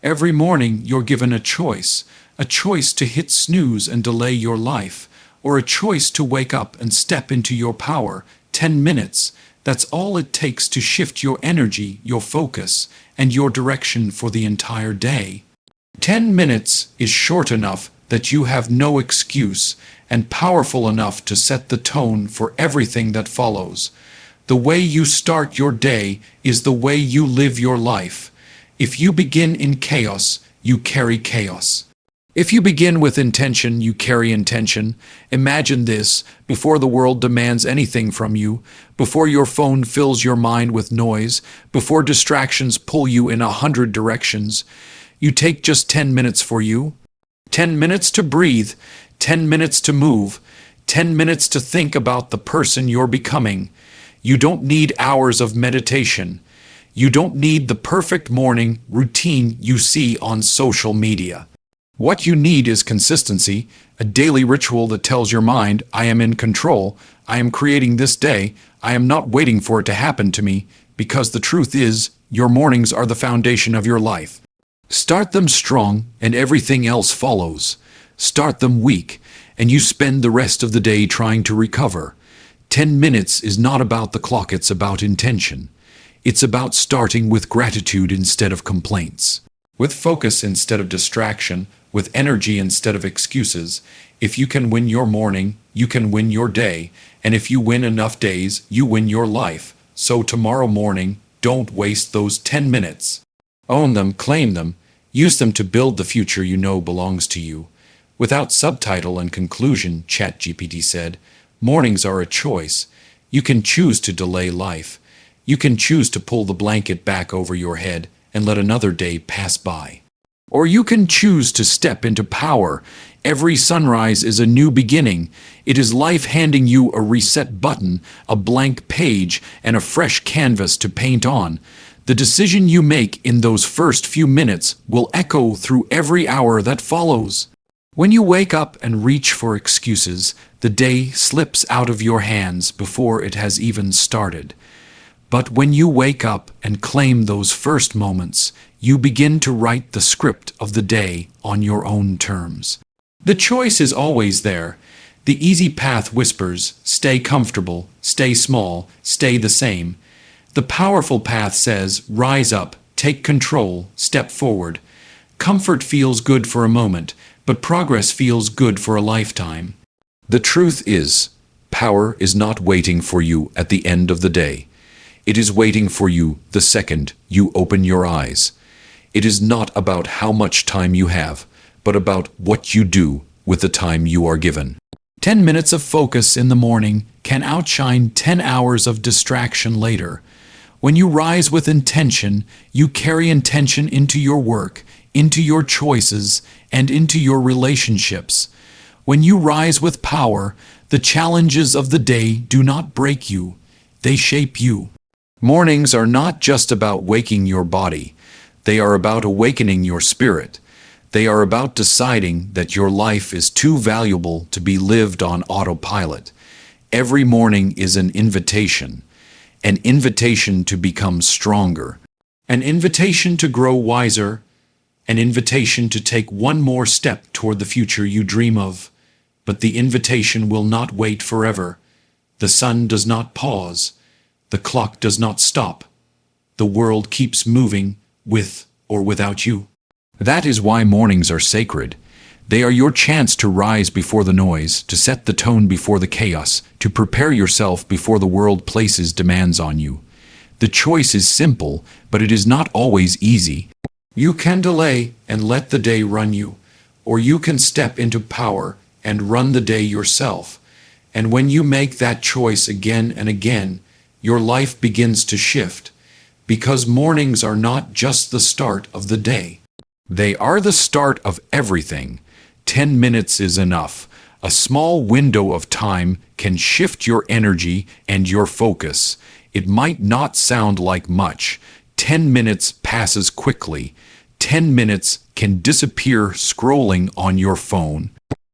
Every morning you're given a choice to hit snooze and delay your life, or a choice to wake up and step into your power. 10 minutes, that's all it takes to shift your energy, your focus, and your direction for the entire day. 10 minutes is short enough that you have no excuse, and powerful enough to set the tone for everything that follows. The way you start your day is the way you live your life. If you begin in chaos, you carry chaos. If you begin with intention, you carry intention. Imagine this: before the world demands anything from you, before your phone fills your mind with noise, before distractions pull you in 100 directions, you take just 10 minutes for you. 10 minutes to breathe, 10 minutes to move, 10 minutes to think about the person you're becoming. You don't need hours of meditation. You don't need the perfect morning routine you see on social media. What you need is consistency, a daily ritual that tells your mind, I am in control, I am creating this day, I am not waiting for it to happen to me, because the truth is, your mornings are the foundation of your life. Start them strong, and everything else follows. Start them weak, and you spend the rest of the day trying to recover. 10 minutes is not about the clock, it's about intention. It's about starting with gratitude instead of complaints, with focus instead of distraction, with energy instead of excuses. If you can win your morning, you can win your day, and if you win enough days, you win your life. So tomorrow morning, don't waste those 10 minutes. Own them, claim them, use them to build the future you know belongs to you. Without subtitle and conclusion, ChatGPT said, mornings are a choice. You can choose to delay life. You can choose to pull the blanket back over your head and let another day pass by. Or you can choose to step into power. Every sunrise is a new beginning. It is life handing you a reset button, a blank page, and a fresh canvas to paint on. The decision you make in those first few minutes will echo through every hour that follows. When you wake up and reach for excuses, the day slips out of your hands before it has even started. But when you wake up and claim those first moments, you begin to write the script of the day on your own terms. The choice is always there. The easy path whispers, stay comfortable, stay small, stay the same. The powerful path says, rise up, take control, step forward. Comfort feels good for a moment, but progress feels good for a lifetime. The truth is, power is not waiting for you at the end of the day. It is waiting for you the second you open your eyes. It is not about how much time you have, but about what you do with the time you are given. 10 minutes of focus in the morning can outshine 10 hours of distraction later. When you rise with intention, you carry intention into your work, into your choices, and into your relationships. When you rise with power, the challenges of the day do not break you, they shape you. Mornings are not just about waking your body. They are about awakening your spirit. They are about deciding that your life is too valuable to be lived on autopilot. Every morning is an invitation to become stronger, an invitation to grow wiser, an invitation to take one more step toward the future you dream of. But the invitation will not wait forever. The sun does not pause. The clock does not stop. The world keeps moving, with or without you. That is why mornings are sacred. They are your chance to rise before the noise, to set the tone before the chaos, to prepare yourself before the world places demands on you. The choice is simple, but it is not always easy. You can delay and let the day run you, or you can step into power and run the day yourself. And when you make that choice again and again, your life begins to shift, because mornings are not just the start of the day. They are the start of everything. 10 minutes is enough. A small window of time can shift your energy and your focus. It might not sound like much. 10 minutes passes quickly. 10 minutes can disappear scrolling on your phone.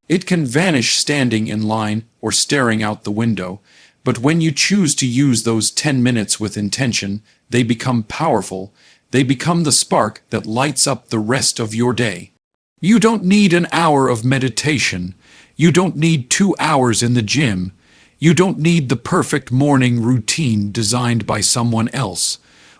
It can vanish standing in line or staring out the window. But when you choose to use those 10 minutes with intention, they become powerful. They become the spark that lights up the rest of your day. You don't need an hour of meditation. You don't need 2 hours in the gym. You don't need the perfect morning routine designed by someone else.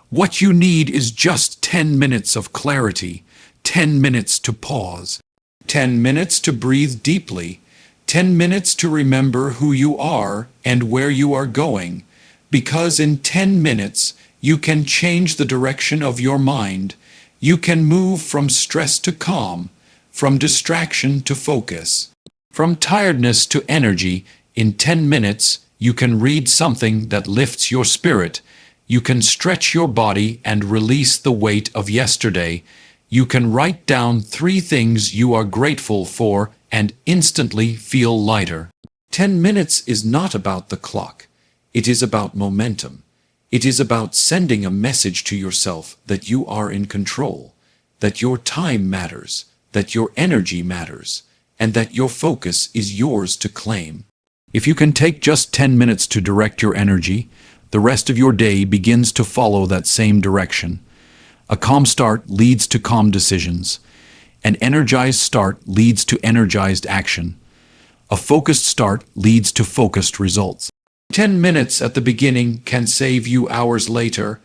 What you need is just 10 minutes of clarity, 10 minutes to pause, 10 minutes to breathe deeply, 10 minutes to remember who you are and where you are going, because in 10 minutes you can change the direction of your mind. You can move from stress to calm, from distraction to focus, from tiredness to energy. In 10 minutes you can read something that lifts your spirit. You can stretch your body and release the weight of yesterday. You can write down 3 things you are grateful for and instantly feel lighter. 10 minutes is not about the clock. It is about momentum. It is about sending a message to yourself that you are in control, that your time matters, that your energy matters, and that your focus is yours to claim. If you can take just 10 minutes to direct your energy, the rest of your day begins to follow that same direction. A calm start leads to calm decisions. An energized start leads to energized action. A focused start leads to focused results. 10 minutes at the beginning can save you hours later,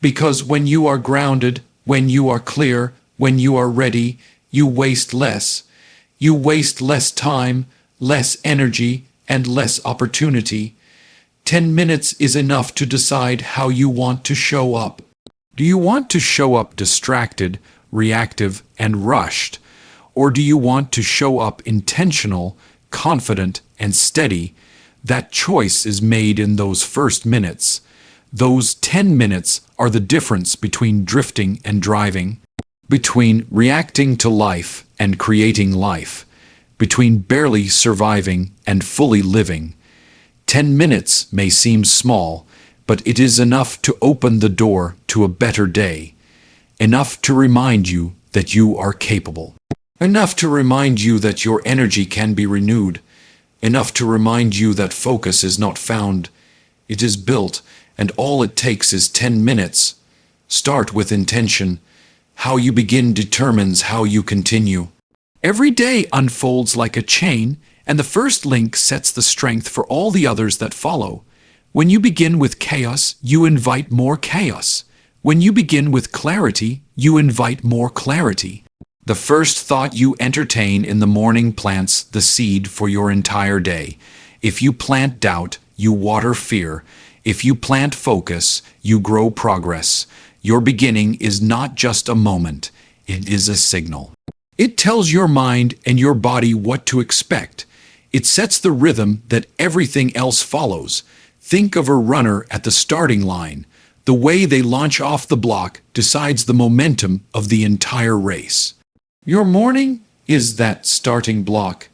because when you are grounded, when you are clear, when you are ready, you waste less. You waste less time, less energy, and less opportunity. 10 minutes is enough to decide how you want to show up. Do you want to show up distracted, reactive, and rushed? Or do you want to show up intentional, confident, and steady? That choice is made in those first minutes. Those 10 minutes are the difference between drifting and driving, between reacting to life and creating life, between barely surviving and fully living. 10 minutes may seem small, but it is enough to open the door to a better day, enough to remind you that you are capable, enough to remind you that your energy can be renewed, enough to remind you that focus is not found, it is built, and all it takes is 10 minutes. Start with intention. How you begin determines how you continue. Every day unfolds like a chain, and the first link sets the strength for all the others that follow. When you begin with chaos, you invite more chaos. When you begin with clarity, you invite more clarity. The first thought you entertain in the morning plants the seed for your entire day. If you plant doubt, you water fear. If you plant focus, you grow progress. Your beginning is not just a moment, it is a signal. It tells your mind and your body what to expect. It sets the rhythm that everything else follows. Think of a runner at the starting line. The way they launch off the block decides the momentum of the entire race. Your morning is that starting block.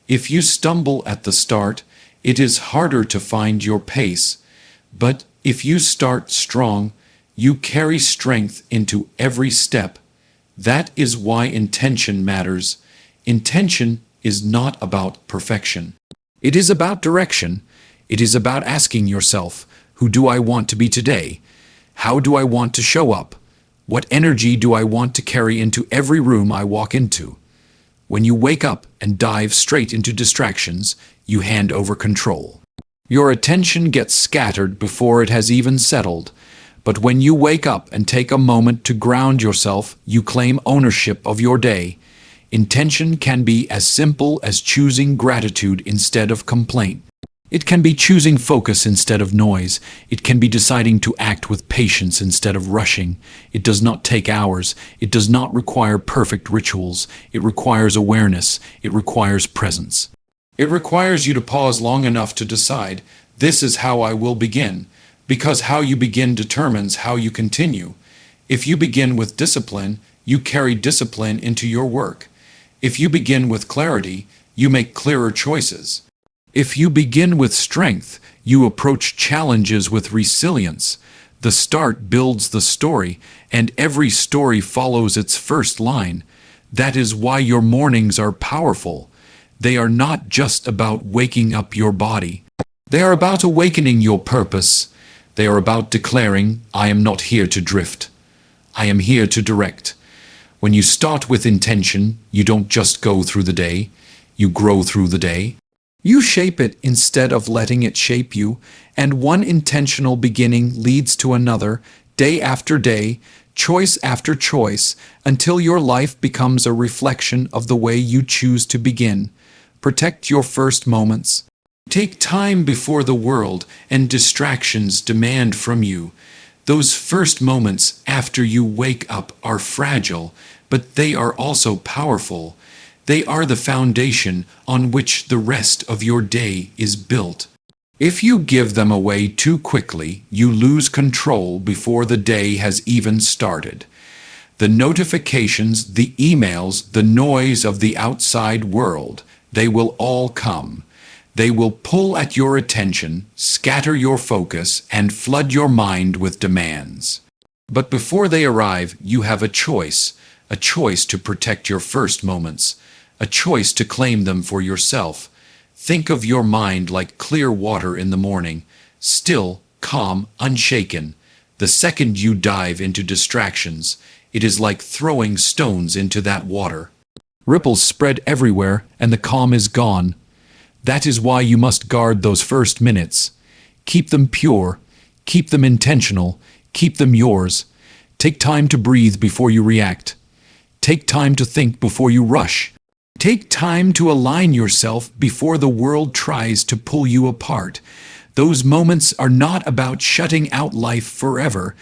If you stumble at the start, it is harder to find your pace. But if you start strong, you carry strength into every step. That is why intention matters. Intention is not about perfection. It is about direction. It is about asking yourself, who do I want to be today? How do I want to show up? What energy do I want to carry into every room I walk into? When you wake up and dive straight into distractions, you hand over control. Your attention gets scattered before it has even settled. But when you wake up and take a moment to ground yourself, you claim ownership of your day. Intention can be as simple as choosing gratitude instead of complaint. It can be choosing focus instead of noise. It can be deciding to act with patience instead of rushing. It does not take hours. It does not require perfect rituals. It requires awareness. It requires presence. It requires you to pause long enough to decide, this is how I will begin, because how you begin determines how you continue. If you begin with discipline, you carry discipline into your work. If you begin with clarity, you make clearer choices. If you begin with strength, you approach challenges with resilience. The start builds the story, and every story follows its first line. That is why your mornings are powerful. They are not just about waking up your body. They are about awakening your purpose. They are about declaring, I am not here to drift. I am here to direct. When you start with intention, you don't just go through the day, you grow through the day. You shape it instead of letting it shape you, and one intentional beginning leads to another, day after day, choice after choice, until your life becomes a reflection of the way you choose to begin. Protect your first moments. Take time before the world and distractions demand from you. Those first moments after you wake up are fragile, but they are also powerful. They are the foundation on which the rest of your day is built. If you give them away too quickly, you lose control before the day has even started. The notifications, the emails, the noise of the outside world, they will all come. They will pull at your attention, scatter your focus, and flood your mind with demands. But before they arrive, you have a choice to protect your first moments, a choice to claim them for yourself. Think of your mind like clear water in the morning, still, calm, unshaken. The second you dive into distractions, it is like throwing stones into that water. Ripples spread everywhere, and the calm is gone. That is why you must guard those first minutes. Keep them pure, keep them intentional, keep them yours. Take time to breathe before you react. Take time to think before you rush. Take time to align yourself before the world tries to pull you apart. Those moments are not about shutting out life forever.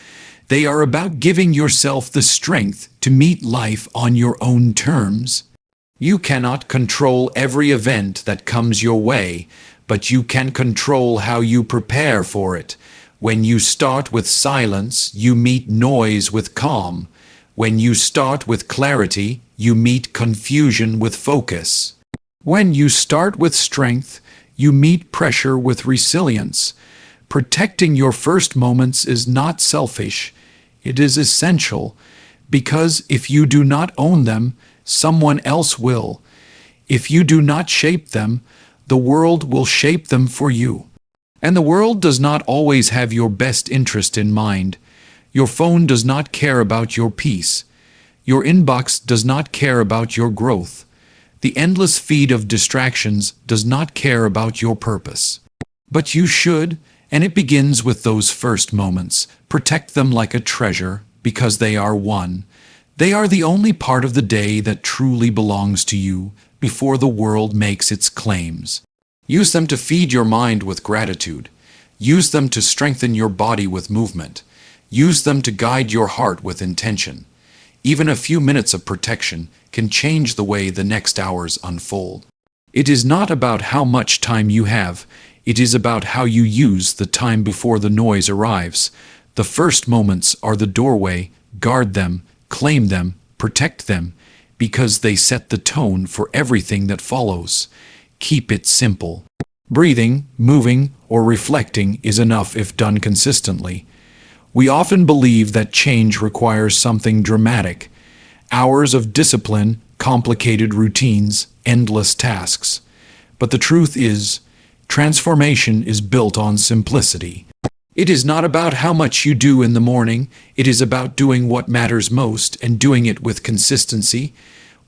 They are about giving yourself the strength to meet life on your own terms. You cannot control every event that comes your way, but you can control how you prepare for it. When you start with silence, you meet noise with calm. When you start with clarity, you meet confusion with focus. When you start with strength, you meet pressure with resilience. Protecting your first moments is not selfish. It is essential, because if you do not own them, someone else will. If you do not shape them, the world will shape them for you. And the world does not always have your best interest in mind. Your phone does not care about your peace. Your inbox does not care about your growth. The endless feed of distractions does not care about your purpose. But you should, and it begins with those first moments. Protect them like a treasure, because they are one. They are the only part of the day that truly belongs to you before the world makes its claims. Use them to feed your mind with gratitude. Use them to strengthen your body with movement. Use them to guide your heart with intention. Even a few minutes of protection can change the way the next hours unfold. It is not about how much time you have. It is about how you use the time before the noise arrives. The first moments are the doorway. Guard them. Claim them, protect them, because they set the tone for everything that follows. Keep it simple. Breathing, moving, or reflecting is enough if done consistently. We often believe that change requires something dramatic. Hours of discipline, complicated routines, endless tasks. But the truth is, transformation is built on simplicity. It is not about how much you do in the morning. It is about doing what matters most and doing it with consistency.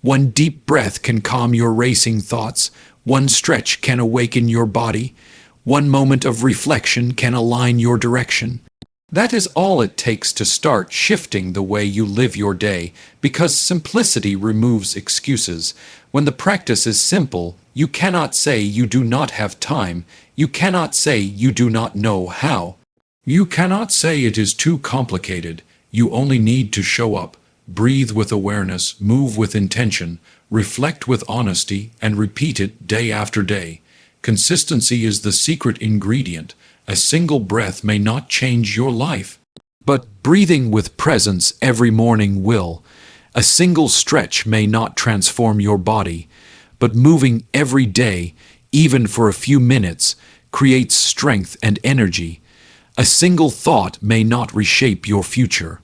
One deep breath can calm your racing thoughts. One stretch can awaken your body. One moment of reflection can align your direction. That is all it takes to start shifting the way you live your day, because simplicity removes excuses. When the practice is simple, you cannot say you do not have time. You cannot say you do not know how. You cannot say it is too complicated. You only need to show up, breathe with awareness, move with intention, reflect with honesty, and repeat it day after day. Consistency is the secret ingredient. A single breath may not change your life, but breathing with presence every morning will. A single stretch may not transform your body, but moving every day, even for a few minutes, creates strength and energy. A single thought may not reshape your future,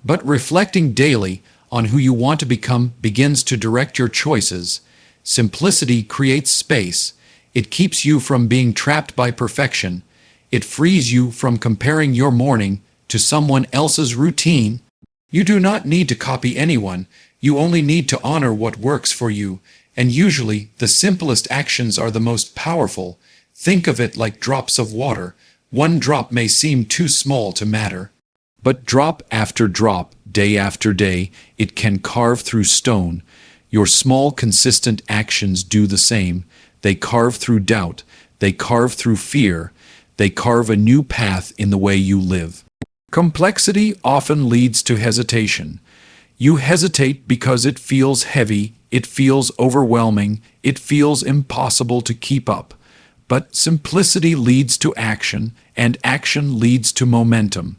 but reflecting daily on who you want to become begins to direct your choices. Simplicity creates space. It keeps you from being trapped by perfection. It frees you from comparing your morning to someone else's routine. You do not need to copy anyone, you only need to honor what works for you, and usually the simplest actions are the most powerful. Think of it like drops of water. One drop may seem too small to matter, but drop after drop, day after day, it can carve through stone. Your small, consistent actions do the same. They carve through doubt, they carve through fear, they carve a new path in the way you live. Complexity often leads to hesitation. You hesitate because it feels heavy, it feels overwhelming, it feels impossible to keep up. But simplicity leads to action, and action leads to momentum.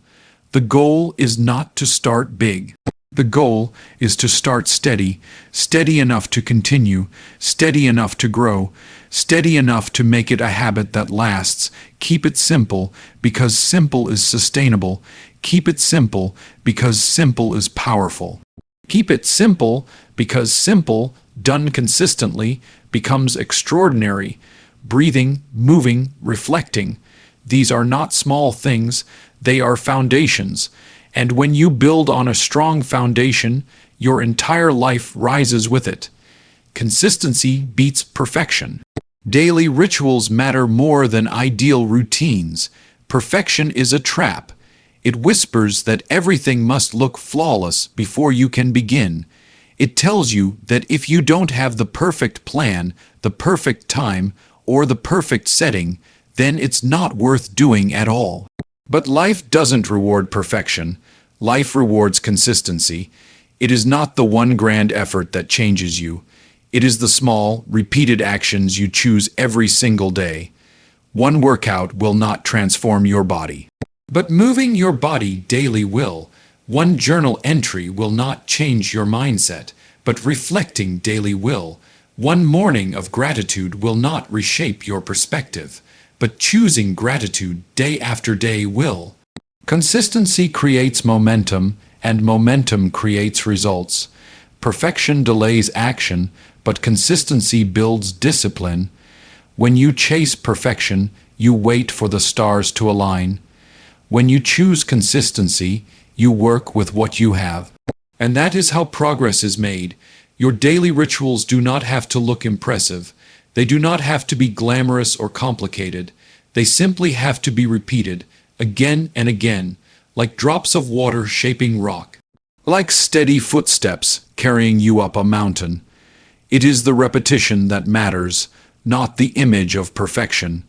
The goal is not to start big. The goal is to start steady, steady enough to continue, steady enough to grow, steady enough to make it a habit that lasts. Keep it simple, because simple is sustainable. Keep it simple, because simple is powerful. Keep it simple, because simple, done consistently, becomes extraordinary. Breathing, moving, reflecting. These are not small things, they are foundations. And when you build on a strong foundation, your entire life rises with it. Consistency beats perfection. Daily rituals matter more than ideal routines. Perfection is a trap. It whispers that everything must look flawless before you can begin. It tells you that if you don't have the perfect plan, the perfect time, or the perfect setting, then it's not worth doing at all. But life doesn't reward perfection. Life rewards consistency. It is not the one grand effort that changes you. It is the small, repeated actions you choose every single day. One workout will not transform your body, but moving your body daily will. One journal entry will not change your mindset, but reflecting daily will. One morning of gratitude will not reshape your perspective, but choosing gratitude day after day will. Consistency creates momentum, and momentum creates results. Perfection delays action, but consistency builds discipline. When you chase perfection, you wait for the stars to align. When you choose consistency, you work with what you have. And that is how progress is made. Your daily rituals do not have to look impressive. They do not have to be glamorous or complicated. They simply have to be repeated, again and again, like drops of water shaping rock. Like steady footsteps carrying you up a mountain. It is the repetition that matters, not the image of perfection.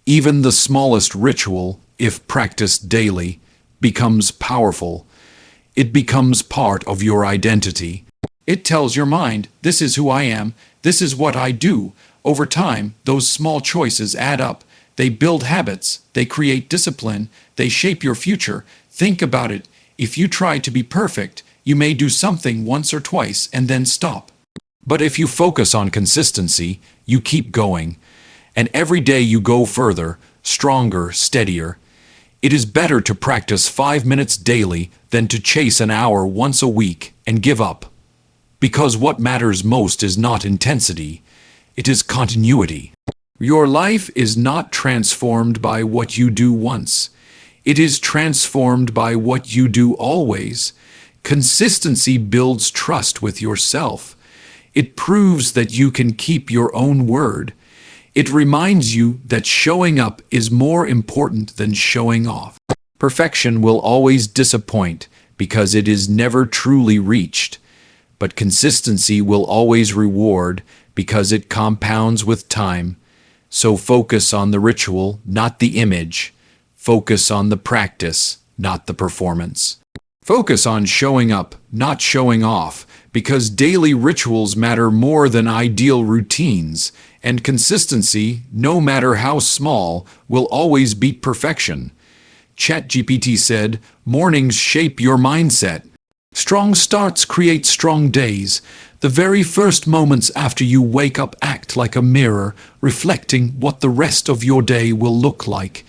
Even the smallest ritual, if practiced daily, becomes powerful. It becomes part of your identity. It tells your mind, this is who I am, this is what I do. Over time, those small choices add up. They build habits, they create discipline, they shape your future. Think about it. If you try to be perfect, you may do something once or twice and then stop. But if you focus on consistency, you keep going. And every day you go further, stronger, steadier. It is better to practice 5 minutes daily than to chase an hour once a week and give up. Because what matters most is not intensity, it is continuity. Your life is not transformed by what you do once. It is transformed by what you do always. Consistency builds trust with yourself. It proves that you can keep your own word. It reminds you that showing up is more important than showing off. Perfection will always disappoint because it is never truly reached. But consistency will always reward because it compounds with time. So focus on the ritual, not the image. Focus on the practice, not the performance. Focus on showing up, not showing off, because daily rituals matter more than ideal routines, and consistency, no matter how small, will always beat perfection. ChatGPT said, "Mornings shape your mindset. Strong starts create strong days. The very first moments after you wake up act like a mirror, reflecting what the rest of your day will look like.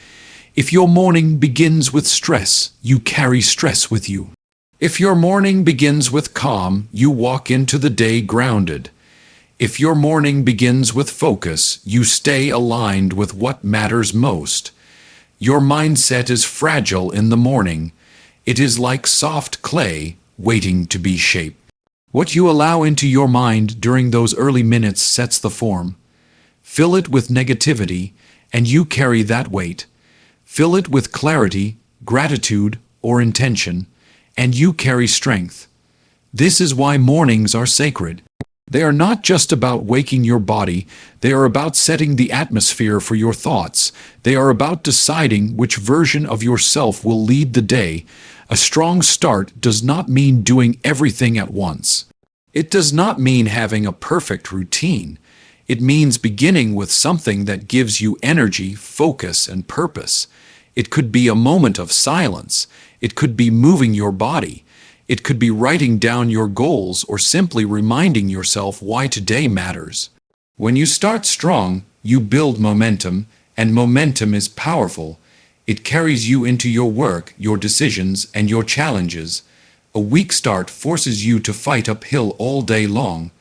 If your morning begins with stress, you carry stress with you. If your morning begins with calm, you walk into the day grounded. If your morning begins with focus, you stay aligned with what matters most. Your mindset is fragile in the morning. It is like soft clay, waiting to be shaped. What you allow into your mind during those early minutes sets the form. Fill it with negativity, and you carry that weight. Fill it with clarity, gratitude, or intention, and you carry strength. This is why mornings are sacred. They are not just about waking your body, they are about setting the atmosphere for your thoughts. They are about deciding which version of yourself will lead the day. A strong start does not mean doing everything at once. It does not mean having a perfect routine. It means beginning with something that gives you energy, focus, and purpose. It could be a moment of silence. It could be moving your body. It could be writing down your goals or simply reminding yourself why today matters. When you start strong, you build momentum, and momentum is powerful. It carries you into your work, your decisions, and your challenges. A weak start forces you to fight uphill all day long,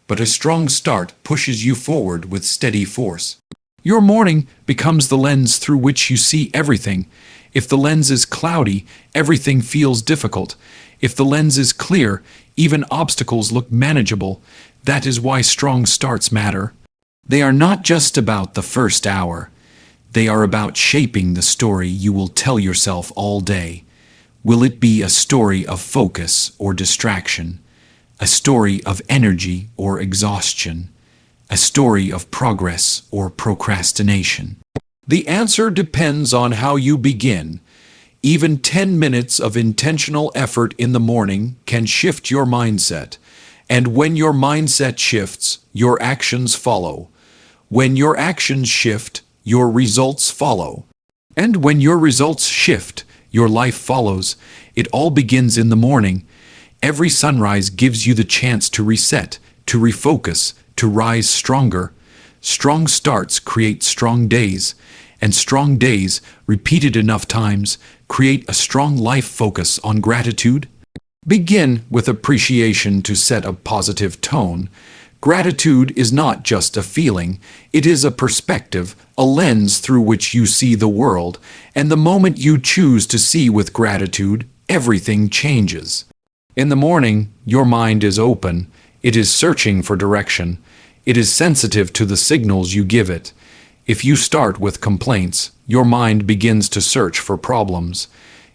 but a strong start pushes you forward with steady force. Your morning becomes the lens through which you see everything. If the lens is cloudy, everything feels difficult. If the lens is clear, even obstacles look manageable. That is why strong starts matter. They are not just about the first hour. They are about shaping the story you will tell yourself all day. Will it be a story of focus or distraction? A story of energy or exhaustion? A story of progress or procrastination? The answer depends on how you begin. Even 10 minutes of intentional effort in the morning can shift your mindset. And when your mindset shifts, your actions follow. When your actions shift, your results follow. And when your results shift, your life follows. It all begins in the morning. Every sunrise gives you the chance to reset, to refocus, to rise stronger. Strong starts create strong days, and strong days, repeated enough times, create a strong life. Focus on gratitude. Begin with appreciation to set a positive tone. Gratitude is not just a feeling, it is a perspective, a lens through which you see the world, and the moment you choose to see with gratitude, everything changes. In the morning, your mind is open, it is searching for direction, it is sensitive to the signals you give it. If you start with complaints, your mind begins to search for problems.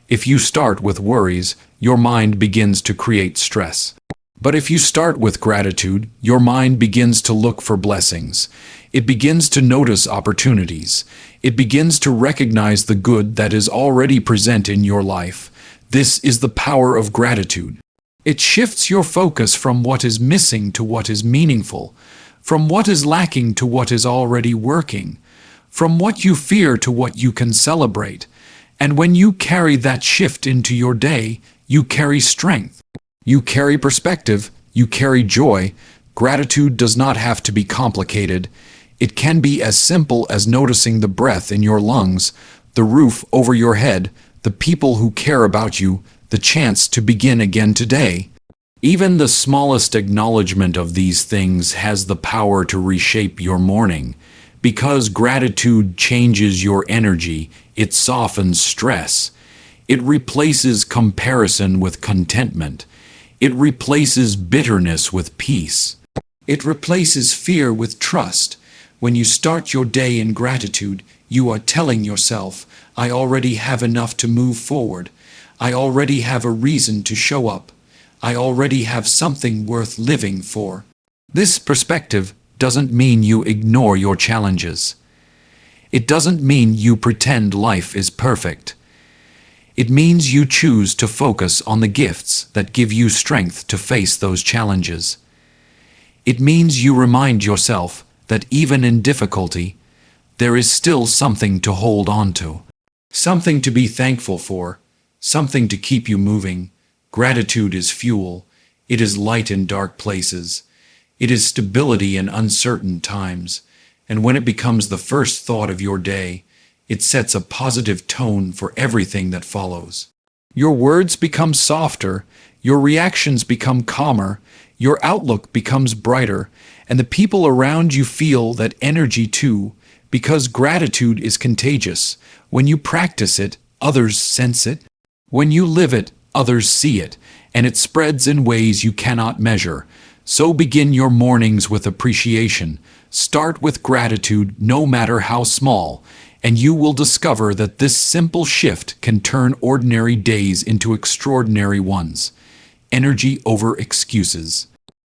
If you start with worries, your mind begins to create stress. But if you start with gratitude, your mind begins to look for blessings. It begins to notice opportunities. It begins to recognize the good that is already present in your life. This is the power of gratitude. It shifts your focus from what is missing to what is meaningful, from what is lacking to what is already working, from what you fear to what you can celebrate. And when you carry that shift into your day, you carry strength. You carry perspective. You carry joy. Gratitude does not have to be complicated. It can be as simple as noticing the breath in your lungs, the roof over your head, the people who care about you, the chance to begin again today. Even the smallest acknowledgement of these things has the power to reshape your morning. Because gratitude changes your energy, it softens stress. It replaces comparison with contentment. It replaces bitterness with peace. It replaces fear with trust. When you start your day in gratitude, you are telling yourself, I already have enough to move forward. I already have a reason to show up. I already have something worth living for. This perspective doesn't mean you ignore your challenges. It doesn't mean you pretend life is perfect. It means you choose to focus on the gifts that give you strength to face those challenges. It means you remind yourself that even in difficulty, there is still something to hold on to, something to be thankful for, something to keep you moving. Gratitude is fuel. It is light in dark places. It is stability in uncertain times. And when it becomes the first thought of your day, it sets a positive tone for everything that follows. Your words become softer, your reactions become calmer, your outlook becomes brighter, and the people around you feel that energy too, because gratitude is contagious. When you practice it, others sense it. When you live it, others see it. and it spreads in ways you cannot measure. So begin your mornings with appreciation. Start with gratitude, no matter how small, and you will discover that this simple shift can turn ordinary days into extraordinary ones. Energy over excuses.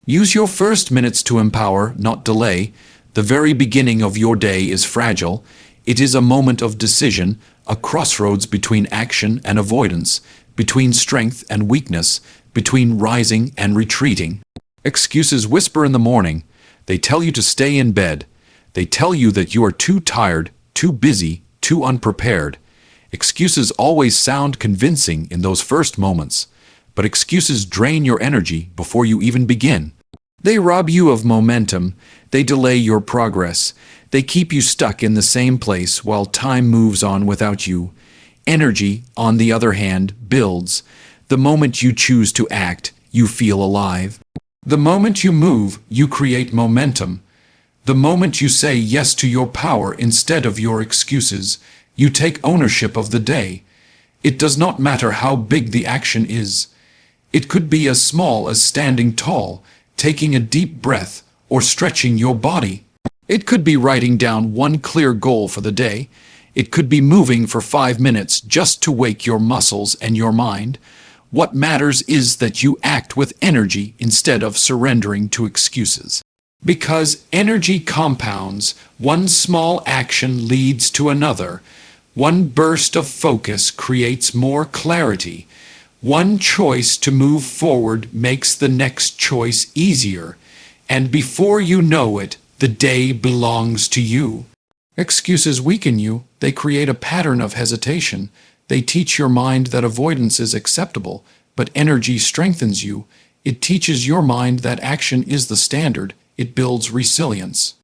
Use your first minutes to empower, not delay. The very beginning of your day is fragile. It is a moment of decision, a crossroads between action and avoidance, between strength and weakness, between rising and retreating. Excuses whisper in the morning. They tell you to stay in bed. They tell you that you are too tired, too busy, too unprepared. Excuses always sound convincing in those first moments, but excuses drain your energy before you even begin. They rob you of momentum. They delay your progress. They keep you stuck in the same place while time moves on without you. Energy, on the other hand, builds. The moment you choose to act, you feel alive. The moment you move, you create momentum. The moment you say yes to your power instead of your excuses, you take ownership of the day. It does not matter how big the action is. It could be as small as standing tall, taking a deep breath, or stretching your body. It could be writing down one clear goal for the day. It could be moving for 5 minutes just to wake your muscles and your mind. What matters is that you act with energy instead of surrendering to excuses. Because energy compounds, one small action leads to another. One burst of focus creates more clarity. One choice to move forward makes the next choice easier. And before you know it, the day belongs to you. Excuses weaken you. They create a pattern of hesitation. They teach your mind that avoidance is acceptable, but energy strengthens you. It teaches your mind that action is the standard. It builds resilience.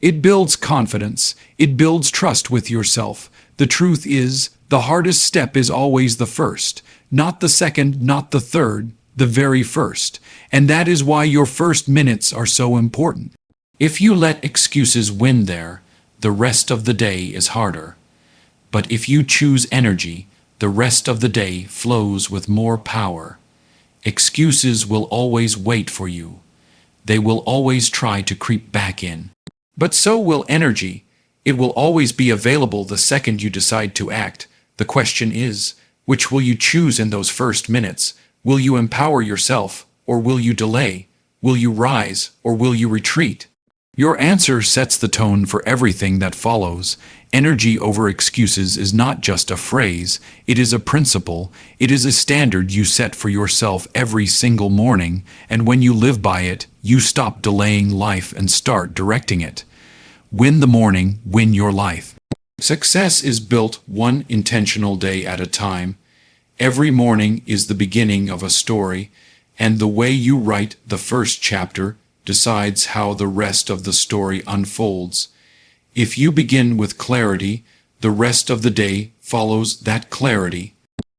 It builds confidence. It builds trust with yourself. The truth is, the hardest step is always the first. Not the second, not the third, the very first. And that is why your first minutes are so important. If you let excuses win there, the rest of the day is harder. But if you choose energy, the rest of the day flows with more power. Excuses will always wait for you. They will always try to creep back in. But so will energy. It will always be available the second you decide to act. The question is, which will you choose in those first minutes? Will you empower yourself, or will you delay? Will you rise, or will you retreat? Your answer sets the tone for everything that follows. Energy over excuses is not just a phrase, it is a principle. It is a standard you set for yourself every single morning, and when you live by it, you stop delaying life and start directing it. Win the morning, win your life. Success is built one intentional day at a time. Every morning is the beginning of a story, and the way you write the first chapter decides how the rest of the story unfolds. If you begin with clarity, the rest of the day follows that clarity.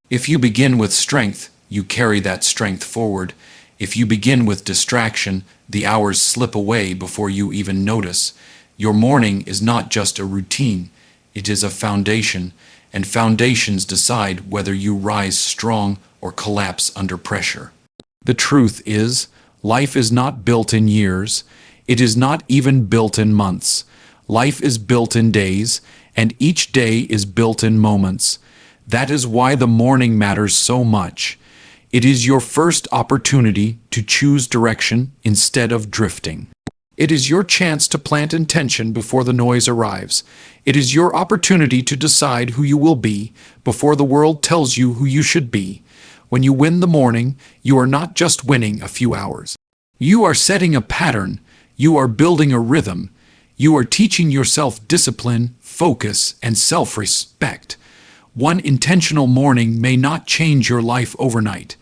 If you begin with strength, you carry that strength forward. If you begin with distraction, the hours slip away before you even notice. Your morning is not just a routine, it is a foundation, and foundations decide whether you rise strong or collapse under pressure. The truth is, life is not built in years. It is not even built in months. Life is built in days, and each day is built in moments. That is why the morning matters so much. It is your first opportunity to choose direction instead of drifting. It is your chance to plant intention before the noise arrives. It is your opportunity to decide who you will be before the world tells you who you should be. When you win the morning, you are not just winning a few hours. You are setting a pattern. You are building a rhythm. You are teaching yourself discipline, focus, and self-respect. One intentional morning may not change your life overnight,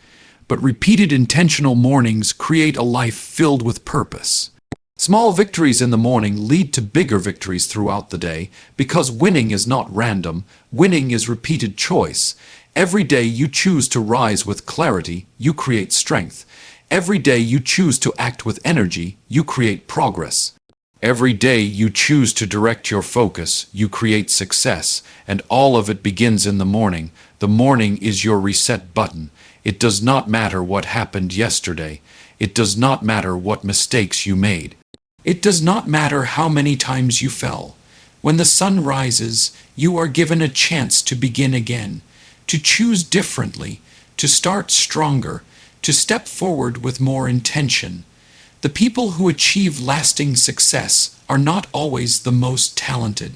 but repeated intentional mornings create a life filled with purpose. Small victories in the morning lead to bigger victories throughout the day, because winning is not random. Winning is repeated choice. Every day you choose to rise with clarity, you create strength. Every day you choose to act with energy, you create progress. Every day you choose to direct your focus, you create success, and all of it begins in the morning. The morning is your reset button, It does not matter what happened yesterday. It does not matter what mistakes you made. It does not matter how many times you fell. When the sun rises, you are given a chance to begin again, to choose differently, to start stronger, to step forward with more intention. The people who achieve lasting success are not always the most talented.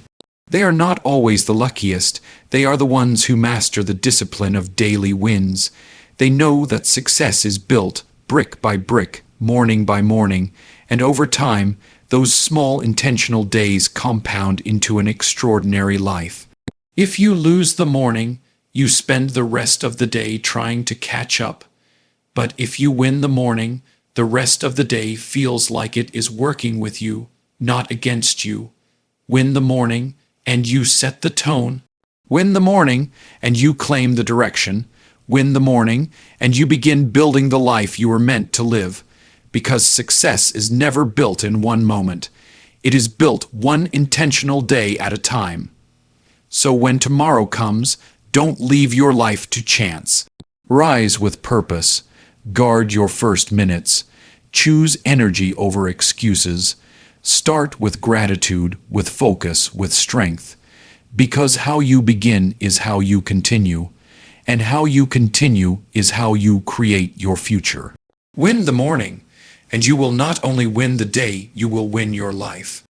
They are not always the luckiest. They are the ones who master the discipline of daily wins. They know that success is built brick by brick, morning by morning, and over time, those small intentional days compound into an extraordinary life. If you lose the morning, you spend the rest of the day trying to catch up. But if you win the morning, the rest of the day feels like it is working with you, not against you. Win the morning, and you set the tone. Win the morning, and you claim the direction. Win the morning, and you begin building the life you were meant to live. Because success is never built in one moment. It is built one intentional day at a time. So when tomorrow comes, don't leave your life to chance. Rise with purpose. Guard your first minutes. Choose energy over excuses. Start with gratitude, with focus, with strength. Because how you begin is how you continue. And how you continue is how you create your future. Win the morning, and you will not only win the day, you will win your life.